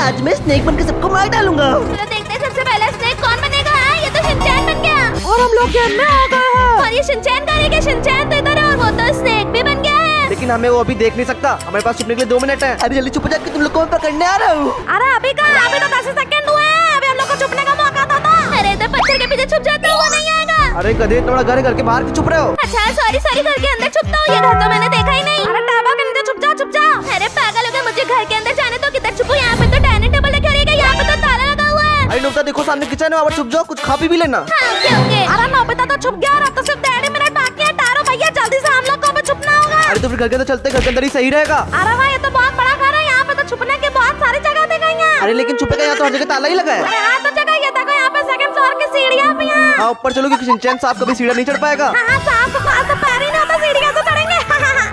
आज मैं स्नेक बनकर सबको मार डालूंगा। चलो देखते हैं सबसे पहला स्नेक कौन बनेगा। ये तो शिनचैन बन गया और हम लोग गेम में आ गए हैं। और ये शिनचैन करेगा। शिनचैन तो इधर है और वो तो स्नेक भी बन गया है। लेकिन हमें वो अभी देख नहीं सकता, हमारे पास छुपने के लिए 2 मिनट है। अरे जल्दी छुप जाके तुम लोग को मैं पकड़ने आ रहा हूँ। अरे अभी कहाँ, अभी तो 10 सेकंड हुए हैं। अभी हम लोग को छुपने का मौका था। अरे इधर पत्थर के पीछे छुप जाते हो, वो नहीं आएगा। अरे गधे, तुम्हारा घर के बाहर क्यों छुप रहे हो? अच्छा सॉरी घर के अंदर छुपता हूँ। ये घर तो मैंने देखा ही नहीं। अरे टाबा के नीचे छुप जाओ। अरे पागल हो गए, मुझे घर के अंदर जाने तो किधर छुपू? यहाँ पे तो डाइनिंग टेबल रखा रहेगा, यहाँ पे तो ताला लगा हुआ है। अरे नोबिता देखो सामने किचन है, वहाँ पर छुप जाओ, कुछ खा पी भी लेना। हाँ, ओके। अरे नोबिता तो छुप गया और अब तो सिर्फ 1.5 मिनट बाकी है। तारो भैया जल्दी से हम लोग को छुपना होगा। अरे तो फिर घर के अंदर चलते, घर के अंदर ही सही रहेगा। अरे भाई ये तो बहुत बड़ा घर है, यहाँ पे तो छुपने की बहुत सारी जगह दी गई है। अरे लेकिन छुपेगा यहाँ तो हर जगह ताला ही लगा है। अरे हाँ तो जगह ये देखो, यहाँ पे 2nd फ्लोर की सीढ़ियाँ भी हैं। हाँ ऊपर चलो, क्योंकि शिनचैन साहब कभी सीढ़ियाँ नहीं चढ़ पाएगा। हाँ साहब तो पास तो पैर ही नहीं होता, सीढ़ियाँ तो चढ़ेंगे।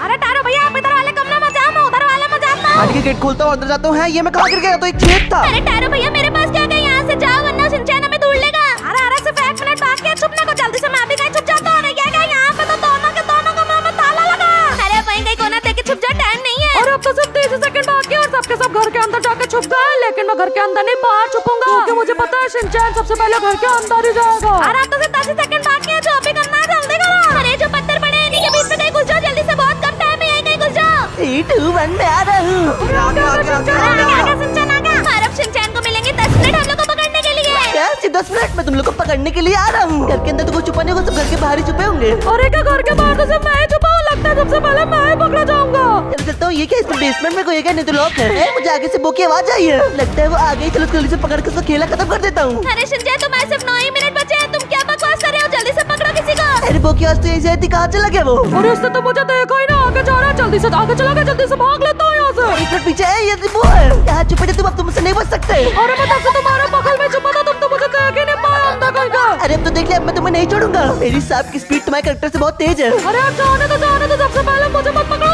अरे तारो भैया आप इधर वाले कमरे में जाओ, मैं उधर वाले में जाता हूँ। आज के गेट खोलता हूँ, अंदर जाता हूँ। ये मैं कहाँ गिर गया? तो एक छेद था। अरे तारो भैया मेरे पास क्या गया, यहाँ से जाओ वरना शिनचैन हमें ढूंढ लेगा। अरे सिर्फ 1 मिनट बाकी है छुपने को, जल्दी से मैं अभी कहीं छुप जाता हूँ। यहाँ पे तो दोनों के दोनों कमरों में ताला लगा। अरे वहीं कहीं कोना देख के छुप जा, टाइम नहीं है। और अब तो सिर्फ 30 सेकंड बाकी है और सबके सब घर के अंदर जाके छुप गए। लेकिन मैं घर के अंदर नहीं, बाहर छुपूंगा, क्योंकि मुझे पता है शिनचैन सबसे पहले घर के अंदर ही जाएगा। अरे अब तो सिर्फ 10 सेकंड बाकी है, जो भी करना है जल्दी करो। अरे जो पत्थर पड़े हैं इन्हीं के बीच में कहीं घुस जाओ, जल्दी से, बहुत कम टाइम है, यहीं कहीं घुस जाओ। 3, 2, 1 मैं आ रहा हूँ। आगे शिनचैन आ गया। और अब शिनचैन को मिलेंगे 10 मिनट हम लोग को पकड़ने के लिए। क्या सिर्फ 10 मिनट में तुम लोग को पकड़ने के लिए आ रहा हूँ? घर के अंदर तो कोई छुपा नहीं होगा, सब घर के बाहर ही छुपे होंगे। अरे क्या घर के बाहर तो सिर्फ मैं ही छुपा हूँ? लगता है सबसे पहले मैं ही पकड़ा जाऊंगा। चलो चलता हूँ। ये क्या इसमें बेसमेंट में कोई है? नहीं तो लॉक है। मुझे आगे से बो की आवाज आई है, लगता है वो आ गई। चलो जल्दी से पकड़ के उसका खेला खत्म कर देता हूँ। अरे शिनचैन तुम्हारे सिर्फ 9 ही मिनट बचे हैं, तुम क्या बकवास कर रहे हो? जल्दी से पकड़ो किसी को। अरे बो की आवाज तो ऐसी आई थी, कहाँ चला गया वो? अरे उसने तो मुझे देखा ही ना, आगे जा रहा है। जल्दी से आगे चला गया, जल्दी से भाग लेता हूँ यहाँ से। 1 मिनट पीछे है, ये वो है। यहाँ छुपे थे तुम, अब तुम मुझसे नहीं बच सकते। अरे मैं तब से तुम्हारे बगल में छुपा था, तुम तो मुझे देख ही नहीं पाया अंदर कहीं का। अरे अब तो देख लिया, अब मैं तुम्हें नहीं छोड़ूंगा। मेरी सांप की स्पीड तुम्हारे कैरेक्टर से बहुत तेज है। अरे यार जाने तो सबसे पहले मुझे मत पकड़ो।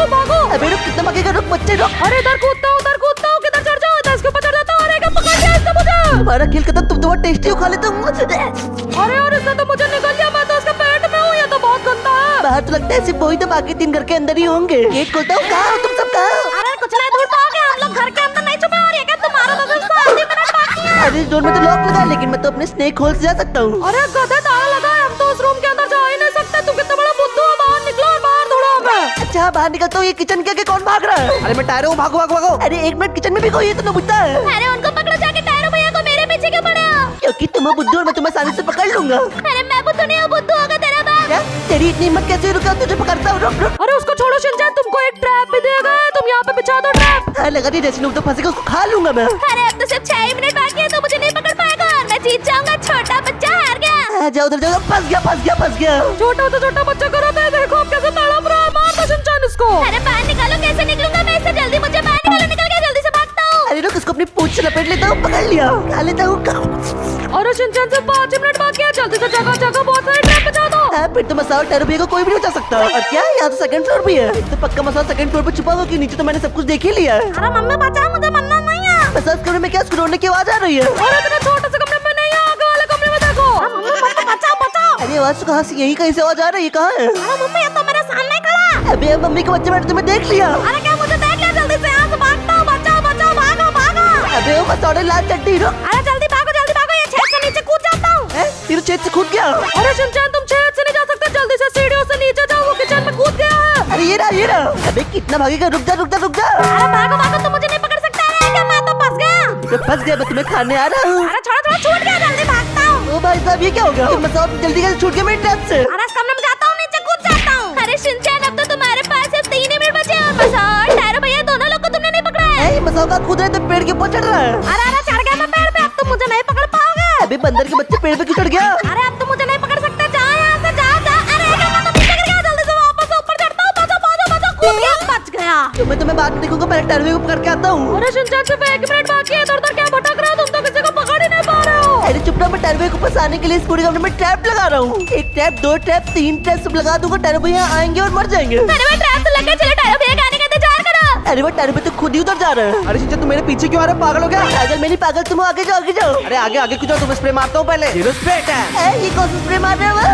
भागो। अबे रुक, कितना भागेगा? रुक बच्चे रुक। अरे इधर कूदता हूँ, किधर चढ़ जाओ, इधर इसके ऊपर चढ़ जाता हूँ। अरे क्या पकड़ लिया इसने मुझे। तुम्हारा खेल खत्म, तुम तो बहुत टेस्टी हो, खा लेता हूँ। अरे यार इसने तो मुझे निकल लिया, मैं तो उसके पेट में हूँ। ये तो बहुत गंदा है। बाहर तो लगता है सिर्फ वही तो, बाकी 3 घर के अंदर ही होंगे। गेट खोलता हूँ। कहाँ हो तुम सब? कहाँ? अरे कुछ नहीं, दूर पाओगे, हम लोग घर के अंदर नहीं छुपे। और ये क्या तुम्हारा तो सिर्फ 7 मिनट बाकी है। अरे इस डोर में तो लॉक लगा है, लेकिन मैं तो अपने स्नेक होल से जा सकता हूँ। अरे गधे ताला लगा है, हम तो उस रूम के अंदर जा ही नहीं सकते। तू कितना बड़ा बुद्धू है, बाहर निकलो और बाहर दौड़ो हमें। अच्छा बाहर निकलता हूँ। ये किचन के आगे कौन भाग रहा है? अरे मैं टायर हूँ, भागो। अरे 1 मिनट, किचन में भी कोई है तो बुद्धू है। अरे उनको पकड़ो जाके, टायरो भैया को मेरे पीछे क्यों पड़े हो? क्योंकि तुम हो बुद्धू और मैं तुम्हें आसानी से पकड़ लूंगा। अरे मैं बुद्धू नहीं हूँ, बुद्धू होगा तेरा बाप। क्या? तेरी इतनी हिम्मत कैसे? रुका, तुझे पकड़ता हूँ। रुक। अरे उसको छोड़ो शिनचैन, तुमको एक ट्रैप भी दिया गया है, तुम यहाँ पे बिछा दो ट्रैप। हाँ लगा दी, जैसे तो फंसेगा उसको खा लूंगा मैं। अरे अब तो सिर्फ 6 ही मिनट बाकी है, तो मुझे नहीं पकड़ पाएगा और मैं जीत जाऊंगा। छोटा बच्चा हार गया। हाँ, जाओ उधर जाओ। फंस गया। छोटा बच्चा करो तो देखो अब कैसे तड़प रहा है। मार दो शिनचैन इसको। अरे बाहर निकालो, कैसे निकलूंगा मैं इससे? जल्दी मुझे बाहर निकालो, निकल गया, जल्दी से भागता हूँ। अरे रुक, इसको अपनी पूंछ से लपेट लेता हूँ। पकड़ लिया, खा लेता हूँ। अरे शिनचैन से 5 ही मिनट बाकी है, जल्दी से जगह बहुत सारे ट्रैप बचा दो। हाँ, फिर तो मसाला टेरबी को कोई भी नहीं बचा सकता। और क्या यहाँ तो 2nd फ्लोर भी है, तो पक्का मसाला 2nd फ्लोर पे छुपा हुआ कि नीचे तो मैंने सब कुछ देख ही लिया है। अरे मम्मी बचाओ, मुझे मरना नहीं है। मसाज कमरे में क्या रोने की आवाज आ रही है? अरे इतने छोटे से कमरे में नहीं है, आगे वाले कमरे में देखो। मम्मी बचाओ। अरे आवाज तो कहाँ से, यही कहीं से आवाज आ रही है? कहाँ है? अरे मम्मी ये तो मेरे सामने खड़ा है। अबे मम्मी के बच्चे, मैंने तुम्हें देख लिया। अरे क्या मुझे देख लिया? जल्दी से यहाँ से भागता हूँ, बचाओ भागो। अबे वो मसौड़े लाल चड्डी। रुक। अरे जल्दी भागो, ये छेद से नीचे कूद जाता हूँ। तेरे छेद से कूद गया। अरे शिनचैन तुम छेद से नहीं जा सकते, जल्दी से सीढ़ियों से नीचे जाओ, वो किचन में कूद गया है। अरे ये रहा। अबे कितना भागेगा? रुक जा। अरे भागो, तुम मुझे नहीं पकड़ सकते। अरे क्या, मैं तो फंस गया। तो फंस गया, मैं तुम्हें खाने आ रहा हूँ। अरे थोड़ा छूट गया, जल्दी भागता हूँ। ओ भाई साहब, ये क्या हो गया? मसौड़ जल्दी छूट गया मेरे ट्रैप से। अरे इस कमरे में जाता हूँ, नीचे कूद जाता हूँ। अरे शिनचैन अब तो तुम्हारे पास सिर्फ 3 ही मिनट बचे हैं। और मसौड़, टायरो भैया, दोनों लोग को तुमने नहीं पकड़ा है। मसौड़ का कूद रहा है तो पेड़ के ऊपर चढ़ रहा है। अरे चढ़ गया मैं पेड़ पे, अब तुम मुझे नहीं पकड़ पाओगे। अबे बंदर के बच्चे पेड़ पे क्यों चढ़ गया? अरे अब तुम मुझे नहीं पकड़ सकते, जाओ यहाँ से, जाओ। अरे मैं तो नीचे गिर गया, जल्दी से वापस ऊपर चढ़ता हूँ। बचा, कूद गया, बच गया। मैं तुम्हें बाद में देखूंगा, पहले टर्वे को पकड़ के आता हूँ। अरे शिनचैन सिर्फ 1 मिनट बाकी है, इधर क्या भटक रहे हो? तुम तो किसी को पकड़ ही नहीं पा रहे हो। अरे चुप रहो, मैं टर्वे को फंसाने के लिए इस पूरे कमरे में ट्रैप लगा रहा हूँ। 1 ट्रैप, 2 ट्रैप, 3 ट्रैप सब लगा दूंगा। टर्वे यहाँ आएंगे और मर जाएंगे। अरे वो ट्रैप तो लग गया, चलो टायरो भैया आने का इंतजार करो। अरे वो टर्वे तो खुद ही उधर जा रहा है। अरे शिनचैन तुम मेरे पीछे क्यों आ रहे हो? पागल हो गया? पागल मैं नहीं, पागल तुम हो। आगे जाओ। अरे आगे क्यों जाओ? तुम स्प्रे मारता हूँ पहले। ये स्प्रे है। ये कौन सा स्प्रे मार रहा है?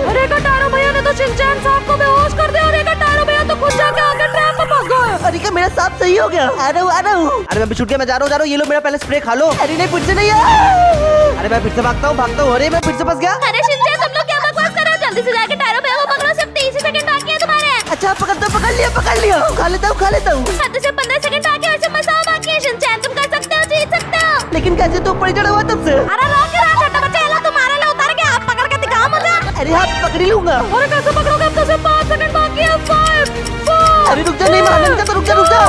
अरे टायरो भैया ने तो शिनचैन साहब को बेहोश कर दिया। और टायरो भैया तो खुद जाके आगे ट्रैप में फंस गए। अरे क्या मेरा सांप सही हो गया? आ रहा हूँ। अरे मैं भी छूट गया, मैं जा रहा हूँ। ये लो मेरा पहले स्प्रे खा लो। अरे नहीं, फिर से नहीं है। अरे मैं फिर से भागता हूँ। अरे मैं फिर से फंस गया। अरे शिनचैन तुम लोग क्या बकवास कर रहे हो? जल्दी से जाके टायरों पे वो पकड़ो, सिर्फ 30 सेकंड बाकी है तुम्हारे। अच्छा पकड़ लिया। खा लेता हूँ। हद से 15 सेकंड बाकी है, वैसे मसाओ बाकी है। शिनचैन तुम कर सकते हो, जीत सकते हो। लेकिन कैसे तो ऊपर ही चढ़ा हुआ तब से? अरे रोक के रहा छोटा बच्चा, ये लो तुम्हारे लिए उतार के आप पकड़ के दिखाओ मुझे। अरे हाँ पकड़ ही लूंगा। अरे कैसे पकड़ोगे? अब तो सिर्फ 5 सेकंड बाकी है। 5 4 अरे रुक जा, नहीं मारने का, रुक जा।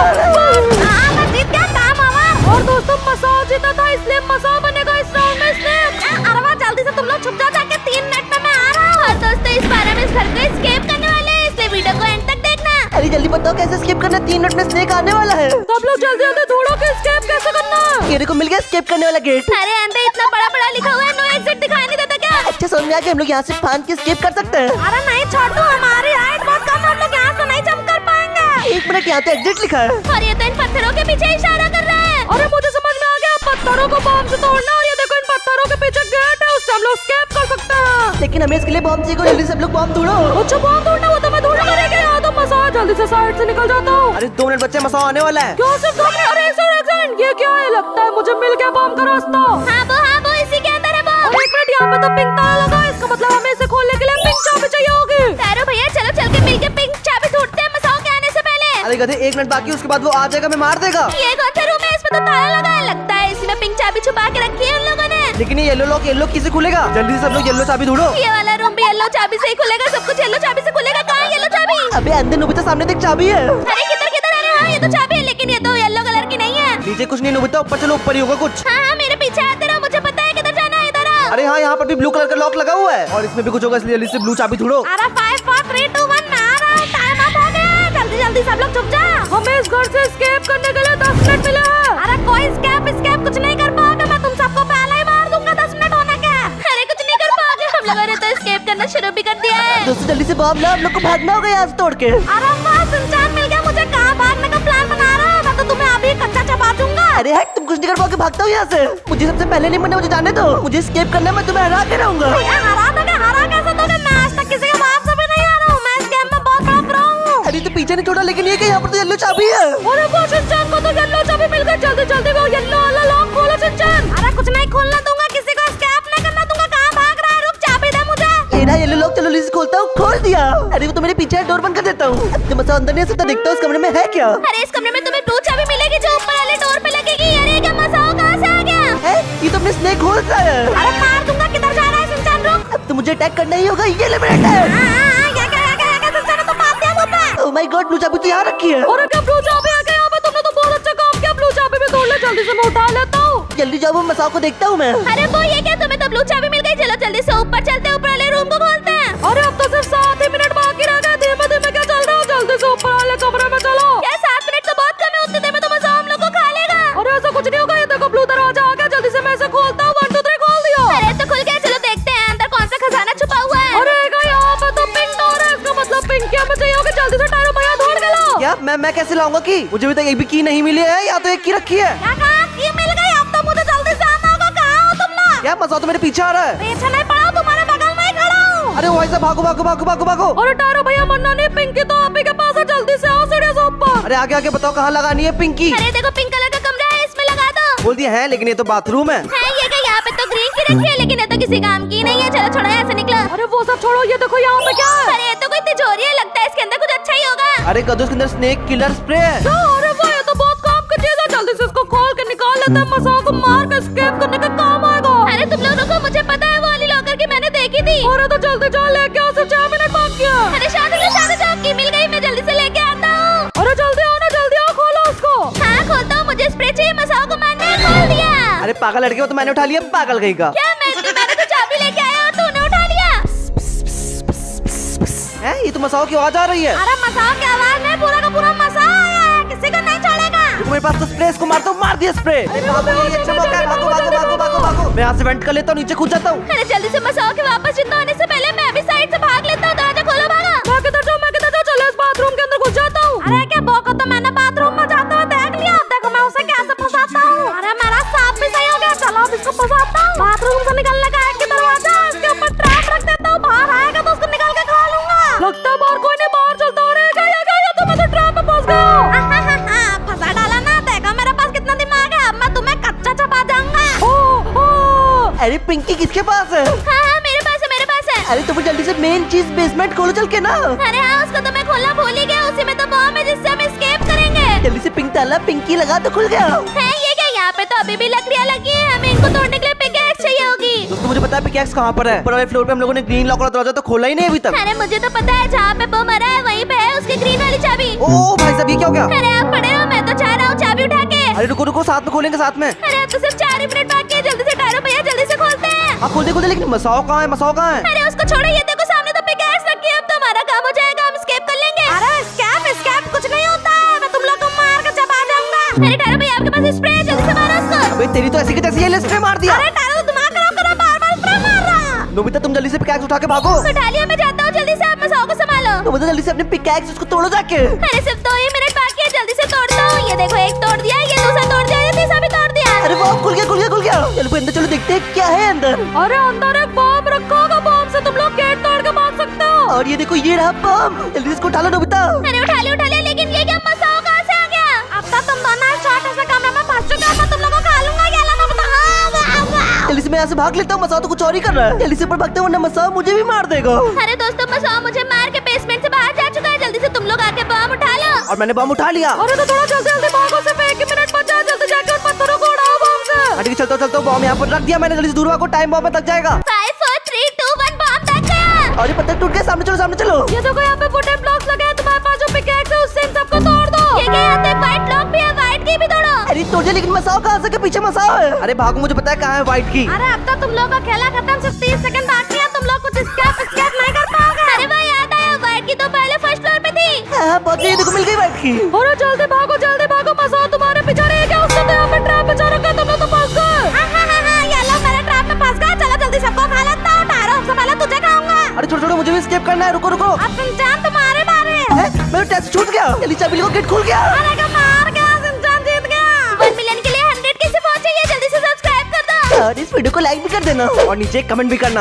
हाँ मैं जीत गया, काम हमारा। और दोस्तों मसाओ जीता था, इसलिए मसाओ बनेगा इस राउंड में इसलिए। अरे वाह, जल्दी से तुम लोग छुप जाओ, जाके 3 मिनट में मैं आ रहा हूँ। और दोस्तों इस बार हम इस घर को एस्केप करने वाले हैं, इसलिए वीडियो को एंड तक देखना। अरे जल्दी बताओ कैसे स्केप करना? 3 मिनट में स्नेक आने वाला है। सब लोग जल्दी जल्दी ढूंढो कि escape कैसे करना है। ये देखो मिल गया स्केप करने वाला गेट। अरे अंदर इतना बड़ा बड़ा लिखा हुआ है, नो एग्जिट, दिखाई नहीं देता क्या? अच्छा समझ में आ गया, हम लोग यहाँ से फांद के स्केप कर सकते हैं। अरे नहीं छोटू, हमारी हाइट बहुत कम है, हम लोग यहाँ से नहीं जंप कर पाएंगे। 1 मिनट, यहाँ तो एग्जिट लिखा है। और ये तो इन पत्थरों के पीछे इशारा कर रहा है। अरे मुझे समझ में आ गया, पत्थरों को बॉम्ब से तोड़ना। और ये देखो इन पत्थरों के पीछे गेट है, उससे हम लोग escape कर सकते हैं। लेकिन हमें इसके लिए बॉम्ब चाहिए। जल्दी सब लोग बॉम्ब ढूंढो। अच्छा बॉम्ब तोड़ना, वो तो मैं ढूंढ करेगा। यहाँ तो मसाओ जल्दी से साइड से निकल जाता हूँ। अरे 2 मिनट बच्चे, मसाओ आने वाला है। क्यों सिर्फ 2 मिनट? अरे एक सेकंड, ये क्या है? लगता है मुझे मिल गया बॉम्ब का रास्ता। हाँ वो इसी के अंदर है वो। और 1 मिनट, यहाँ पे तो पिंक ताला लगा है, इसका मतलब हमें इसे खोलने के लिए पिंक चाबी चाहिए होगी। तारो भैया चलो चल के मिलके पिंक चाबी ढूंढते हैं मसाओ के आने से पहले। अरे गधे 1 मिनट बाकी, उसके बाद वो आ जाएगा, मैं मार देगा। ये कौन सा रूम है? इसमें तो ताला लगा है, लगता है इसी में पिंक चाबी छुपा के रखी है उन लोगों ने। लेकिन ये येलो लॉक किसे खुलेगा? जल्दी से सब लोग येलो चाबी ढूंढो। ये वाला रूम भी येलो चाबी से ही खुलेगा, सब कुछ येलो चाबी से खुलेगा। कहाँ है येलो चाबी? अबे अंदर नोबिता सामने देख, चाबी है। अरे किधर किधर? अरे हाँ ये तो चाबी है, लेकिन ये तो येलो कलर की नहीं है। नीचे कुछ नहीं नोबिता, ऊपर चलो, ऊपर ही होगा कुछ। हाँ मेरे पीछे आते रहो, मुझे पता है किधर जाना है, इधर आओ। अरे हाँ, यहाँ पर भी ब्लू कलर का लॉक लगा हुआ है और इसमें भी कुछ होगा, इसलिए जल्दी से ब्लू चाबी ढूंढो। अरे 5 4 3 2 1 मैं आ रहा हूँ, टाइम अप हो गया। जल्दी जल्दी सब लोग छुप जाओ। हमें इस घर से escape करने के लिए 10 मिनट मिले हैं। अरे कोई escape कुछ नहीं कर पाओगे, मैं तुम सबको पहले ही मार दूंगा। 10 मिनट होना क्या? अरे कुछ नहीं कर पाओगे, हम लोगों ने तो escape करना शुरू भी कर दिया है। दोस्तों जल्दी से बॉम्ब ला, हम लोग को भागना होगा यहाँ से तोड़ के। अरे वाह, शिनचैन मिल गया मुझे। कहाँ भागने का प्लान बना रहा है? मैं तो तुम्हें अभी कच्चा चबा दूंगा। अरे हट, तुम कुछ नहीं कर पाओगे, भागता हूँ यहाँ से। मुझे सबसे पहले नहीं मरना, मुझे जाने दो। मुझे escape करना है, मैं तुम्हें हरा के रहूंगा। हरा कैसे दोगे? मैं आज तक किसी के बाप से भी नहीं हारा हूँ, मैं इस गेम में बहुत बड़ा प्रो हूँ। अरे तो पीछे नहीं छोड़ा, लेकिन ये क्या, यहाँ पर तो येलो चाबी है। अरे वो शिनचैन को तो येलो चाबी मिल गई। जल्दी जल्दी वो येलो वाला लॉक खोलो शिनचैन। अरे कुछ नहीं खोलने दूंगा, किसी को escape नहीं करना दूंगा। कहाँ भाग रहा है? रुक, चाबी दे मुझे। ये रहा येलो लॉक, चलो जल्दी से खोलता हूँ। खोल दिया। अरे वो तो मेरे पीछे है, डोर बंद कर देता हूँ। अब तो मसा अंदर नहीं आ सकता, देखता हूँ इस कमरे में है क्या। अरे इस कमरे में तुम्हें ब्लू चाबी मिलेगी जो ऊपर वाले डोर पे लगेगी। अरे क्या मसाओ कहाँ से आ गया? है ये तो अपने स्नेक खोल रहा है। अरे मार दूंगा, किधर जा रहा है शिनचैन? रुक। अब तो मुझे अटैक करना ही होगा, ये ले मेरा अटैक। ये क्या शिनचैन ने तो मार दिया मुझ पे। ओह माय गॉड, ब्लू चाबी तो यहाँ रखी है। अरे क्या ब्लू चाबी आ गई यहाँ पे? तुमने तो बहुत अच्छा काम किया। ब्लू चाबी भी तोड़ ले, जल्दी से मैं उठा लेता हूँ। जल्दी जाओ, मैं मसाओ को देखता हूँ मैं। अरे वो ये क्या, तुम्हें तो ब्लू चाबी मिल गई। चलो जल्दी से ऊपर चलते हैं, ऊपर वाले रूम को खोलते हैं। अरे अब तो सिर्फ 7 ही मिनट बाकी रह गए। धीमे धीमे क्या चल रहा हो? जल्दी से ऊपर वाले कमरे में चलो। क्या 7 मिनट तो बहुत कम है, उतने देर में तो मसाओ हम लोग को खा लेगा। अरे ऐसा कुछ नहीं होगा। ये देखो ब्लू दरवाजा आ गया, जल्दी से मैं इसे खोलता हूँ। 1 2 3 खोल दिया। अरे तो खुल गया, चलो देखते हैं अंदर कौन सा खजाना छुपा हुआ है। अरे यहाँ पे तो पिंक डोर है, इसका मतलब पिंक की हमें चाहिए होगी। जल्दी से टायरों भैया ढूंढ के लो। क्या मैं कैसे लाऊंगा की? मुझे भी तो एक भी की नहीं मिली है, या तो एक की रखी है। क्या कहा? की मिल गई? अब तो मुझे जल्दी से आना होगा। कहाँ हो तुम लोग? क्या मसाओ तो मेरे पीछे आ रहा है। पीछे नहीं पड़ा, तुम्हारे बगल में ही खड़ा हूँ। अरे वही से भागो भागो भागो भागो भागो। अरे टायरों भैया मरना नहीं, पिंकी तो आप ही के पास है। जल्दी से आओ सीढ़ियों से ऊपर। अरे आगे आगे बताओ कहाँ लगानी है पिंकी? अरे देखो पिंक कलर का कमरा है, इसमें लगा दो। बोल दिया है, लेकिन ये तो बाथरूम है। ये क्या, यहाँ पे तो ग्रीन की रखी है, लेकिन ये तो किसी काम की नहीं है। चलो छोड़ो, यहाँ से निकलो। अरे वो सब छोड़ो, ये देखो यहाँ पे क्या है? अरे ये तो कोई तिजोरी है, लगता है इसके अंदर कुछ अच्छा ही होगा। अरे गधो, इसके अंदर स्नेक किलर स्प्रे है। अरे वो ये तो बहुत काम की चीज है। जल्दी से इसको खोल के निकाल लेते हैं। मसाओ को मार के escape करने का काम आएगा। अरे तुम लोगों को मुझे पता है, वो वाली लॉकर की मैंने देखी थी। अरे तो जल्दी जाओ, लेके आओ। सिर्फ 4 मिनट बाकी है। अरे शादी जाओ, की मिल गई, मैं जल्दी से लेके आता हूँ। अरे जल्दी आओ ना, जल्दी आओ, खोलो उसको। हाँ खोलता हूँ, मुझे स्प्रे चाहिए। मसाओ को मारना है, खोल दिया। अरे पागल लड़के हो, तो मैंने उठा लिया, पागल गई का। क्या मैंने तो चाबी लेके आया और तूने उठा लिया। है ये तो मसाओ की आवाज आ रही है। अरे मसाओ की आवाज नहीं, पूरा का पूरा मसाओ आया है, किसी को नहीं छोड़ेगा। मेरे पास तो स्प्रे, इसको मारता हूँ। मार दिया स्प्रे। भागो, ये अच्छा मौका है, भागो भागो भागो भागो भागो। मैं यहाँ से वेंट कर लेता हूँ, नीचे कूद जाता हूँ। अरे जल्दी से मसाओ के वापस जिंदा होने से पहले मैं भी साइड से भाग लेता हूँ। दरवाजा खोलो, भागा। मैं किधर जाऊँ? चलो इस बाथरूम के अंदर घुस जाता हूँ। अरे क्या बॉको, तो मैंने बाथरूम में जाते हुए देख लिया। देखो मैं उसे कैसे फंसाता हूँ। अरे मेरा सांप भी सही हो गया। चलो अब इसको फंसाता हूँ। बाथरूम से निकलने का एक दरवाजा, इसके ऊपर ट्रैप रख देता हूँ। बाहर आएगा तो उसको निकाल के खा लूंगा। लगता है बाहर कोई नहीं, बाहर चलता हो रहेगा। तो मैं तो ट्रैप में फंस गया। अरे पिंकी किसके पास है? हाँ हाँ मेरे पास है मेरे पास है। अरे तो फिर जल्दी से मेन चीज बेसमेंट खोलो चल के ना। अरे हाँ उसको तो मैं खोलना भूल ही गया, उसी में तो बॉम्ब है जिससे हम एस्केप करेंगे। जल्दी से पिंक डाला, पिंकी लगा तो खुल गया। है ये क्या? यहाँ पे तो अभी भी लकड़ियाँ लगी है, हमें इनको तोड़ने के लिए पिकैक्स चाहिए होगी। दोस्तों मुझे पता है पिकैक्स कहाँ पर है। ऊपर वाले फ्लोर पे हम लोगों ने ग्रीन लॉक वाला दरवाजा तो खोला ही नहीं अभी तक। अरे मुझे तो पता है जहाँ पे बम मरा है वहीं पे है उसकी ग्रीन वाली चाबी। ओ भाई साहब ये क्या हो गया? अरे आप पड़े हो, मैं तो चाह रहा हूँ चाबी उठा के। अरे रुको रुको, साथ में खोलेंगे साथ में। अरे अब तो सिर्फ 4 ही मिनट बाकी है, जल्दी से टायरो भैया जल्दी से खोलते हैं। आप खोल दे, लेकिन मसाओ कहाँ है? मसाओ कहाँ है? अरे उसको छोड़ो, ये देखो सामने तो पिकैक्स रखी है, अब तो हमारा काम हो जाएगा, हम एस्केप कर लेंगे। अरे एस्केप कुछ नहीं होता है, मैं तुम लोग को मार के चबा दूंगा। अरे टायरो भैया आपके पास स्प्रे है, जल्दी से मारो उसको। अबे तेरी तो ऐसी की तैसी है, स्प्रे मार दिया। अरे टायरो दिमाग खराब करो, बार-बार स्प्रे मार रहा। नोबिता तुम जल्दी से पिकैक्स उठा के भागो। उठा लिया, मैं जाता हूँ, जल्दी से आप मसाओ को संभालो। नोबिता जल्दी से अपने पिकैक्स उसको तोड़ो जाके। अरे सिर्फ 2 ही मिनट बाकी है, जल्दी से तोड़ता हूँ। ये देखो एक तोड़ दिया, ये दूसरा तोड़ दिया, ये तीसरा भी तोड़ दिया। अरे वाह खुल गया खुल गया खुल गया। चलो फिर अंदर चलो, देखते हैं क्या है अंदर। अरे अंदर एक बम रखा होगा, बम से तुम लोग गेट तोड़ के भाग सकते हो। और ये देखो ये रहा बम, जल्दी से इसको उठा लो नोबिता। अरे उठा लिया, लेकिन ये क्या मसाओ कहाँ से आ गया? अब तो तुम दोनों छोटे से कमरे में फंस चुके हो, मैं तुम लोगों को खा लूंगा। क्या लाना बता? जल्दी से मैं यहाँ से भाग लेता हूँ, मसाओ तो कुछ और ही कर रहा है। जल्दी से ऊपर भागते हैं वरना मसाओ मुझे भी मार देगा। अरे दोस्तों मसाओ मुझे मार के बेसमेंट से बाहर जा चुका है, जल्दी से तुम लोग आके बम उठा लो। और मैंने बम उठा लिया। अरे तो थोड़ा जल्दी जल्दी भागो, सिर्फ 1 ही मिनट बचा, जल्दी जाके उन पत्थरों को उड़ाओ बम से। ठीक है चलता हूँ, बम यहाँ पर रख दिया मैंने। जल्दी से दूर भागो, टाइम बम में तक जाएगा। 5 4 3 2 1 बम तक गया। और ये पत्थर टूट गए, सामने चलो सामने चलो। ये देखो यहाँ पे वुडन ब्लॉक्स लगे हैं, तुम्हारे पास जो पिकैक्स है उससे इन सबको तोड़ दो। ये क्या? यहाँ तो व्हाइट लॉक भी है, व्हाइट की भी तोड़ो। अरे तोड़ दिया, लेकिन मसाओ कहाँ से? के पीछे मसाओ है। अरे भागो, मुझे पता है कहाँ है व्हाइट की। अरे अब तो तुम लोग का खेला खत्म, सिर्फ 30 सेकंड बाकी है, तुम लोग कुछ स्केप नहीं कर पाओगे। अरे भाई याद आया, व्हाइट की तो पहले फर्स्ट फ्लोर पे थी। हाँ बहुत नहीं, देखो मिल गई व्हाइट की। अरे जल्दी भागो, मसाओ तुम्हारे पीछे रह गया, उसने तो यहाँ पे ट्रैप बिछा रखा है, तुम लोग तो फंस गए। हाँ, ये लो मेरे ट्रैप में फंस गया। चलो जल्दी सबको खा लेता हूँ, टायरो सबसे पहले तुझे खाऊंगा। अरे छोड़ो मुझे भी स्केप करना है, रुको रुको। अब सिंचान तुम्हारे बारे। मेरा टैक्स छूट गया, जल्दी चाबी लो, गेट खुल गया। अरे का मार गया, सिंचान जीत गया। 1 मिलियन के लिए 100 कैसे पहुंचे? ये जल्दी से सब्सक्राइब कर दो। और इस वीडियो को लाइक भी कर देना और नीचे कमेंट भी करना।